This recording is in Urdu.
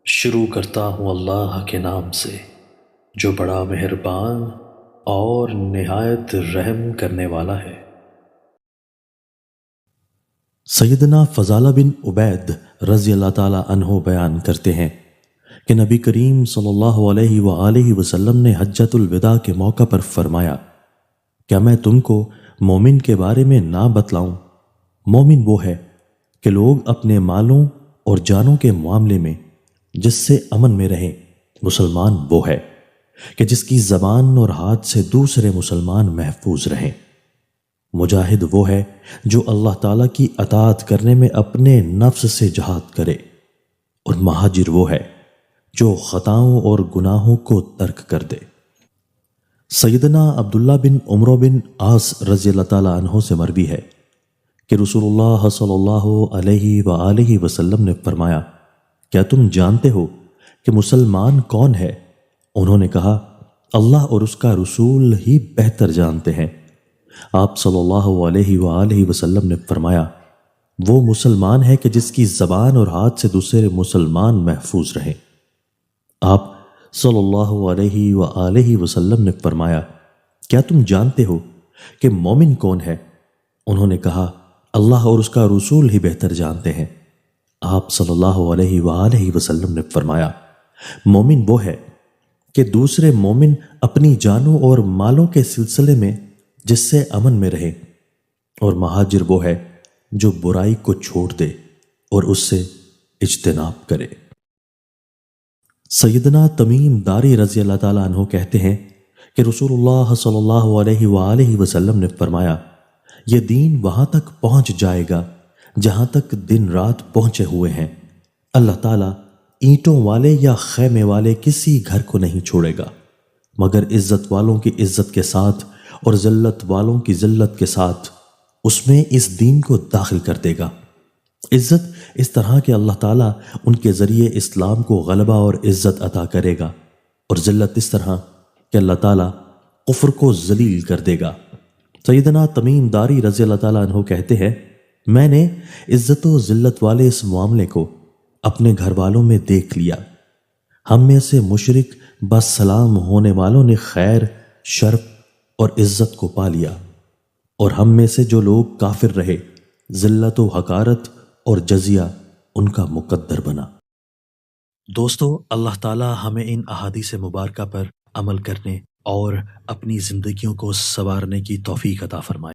شروع کرتا ہوں اللہ کے نام سے جو بڑا مہربان اور نہایت رحم کرنے والا ہے۔ سیدنا فضالہ بن عبید رضی اللہ تعالی عنہ بیان کرتے ہیں کہ نبی کریم صلی اللہ علیہ وآلہ وسلم نے حجۃ الوداع کے موقع پر فرمایا، کیا میں تم کو مومن کے بارے میں نہ بتلاؤں؟ مومن وہ ہے کہ لوگ اپنے مالوں اور جانوں کے معاملے میں جس سے امن میں رہیں۔ مسلمان وہ ہے کہ جس کی زبان اور ہاتھ سے دوسرے مسلمان محفوظ رہیں۔ مجاہد وہ ہے جو اللہ تعالیٰ کی اطاعت کرنے میں اپنے نفس سے جہاد کرے، اور مہاجر وہ ہے جو خطاؤں اور گناہوں کو ترک کر دے۔ سیدنا عبداللہ بن عمرو بن عاص رضی اللہ تعالیٰ عنہ سے مروی ہے کہ رسول اللہ صلی اللہ علیہ وآلہ وسلم نے فرمایا، کیا تم جانتے ہو کہ مسلمان کون ہے؟ انہوں نے کہا، اللہ اور اس کا رسول ہی بہتر جانتے ہیں۔ آپ صلی اللہ علیہ وآلہ وسلم نے فرمایا، وہ مسلمان ہے کہ جس کی زبان اور ہاتھ سے دوسرے مسلمان محفوظ رہیں۔ آپ صلی اللہ علیہ وآلہ وسلم نے فرمایا، کیا تم جانتے ہو کہ مومن کون ہے؟ انہوں نے کہا، اللہ اور اس کا رسول ہی بہتر جانتے ہیں۔ آپ صلی اللہ علیہ وآلہ وسلم نے فرمایا، مومن وہ ہے کہ دوسرے مومن اپنی جانوں اور مالوں کے سلسلے میں جس سے امن میں رہے، اور مہاجر وہ ہے جو برائی کو چھوڑ دے اور اس سے اجتناب کرے۔ سیدنا تمیم داری رضی اللہ تعالیٰ عنہ کہتے ہیں کہ رسول اللہ صلی اللہ علیہ وآلہ وسلم نے فرمایا، یہ دین وہاں تک پہنچ جائے گا جہاں تک دن رات پہنچے ہوئے ہیں۔ اللہ تعالیٰ اینٹوں والے یا خیمے والے کسی گھر کو نہیں چھوڑے گا مگر عزت والوں کی عزت کے ساتھ اور ذلت والوں کی ذلت کے ساتھ اس میں اس دین کو داخل کر دے گا۔ عزت اس طرح کہ اللہ تعالیٰ ان کے ذریعے اسلام کو غلبہ اور عزت عطا کرے گا، اور ذلت اس طرح کہ اللہ تعالیٰ کفر کو ذلیل کر دے گا۔ سیدنا تمیم داری رضی اللہ تعالیٰ عنہ کہتے ہیں، میں نے عزت و ذلت والے اس معاملے کو اپنے گھر والوں میں دیکھ لیا۔ ہم میں سے مشرک بسلام ہونے والوں نے خیر، شرف اور عزت کو پا لیا، اور ہم میں سے جو لوگ کافر رہے، ذلت و حقارت اور جزیہ ان کا مقدر بنا۔ دوستو، اللہ تعالی ہمیں ان احادیث مبارکہ پر عمل کرنے اور اپنی زندگیوں کو سنوارنے کی توفیق عطا فرمائے۔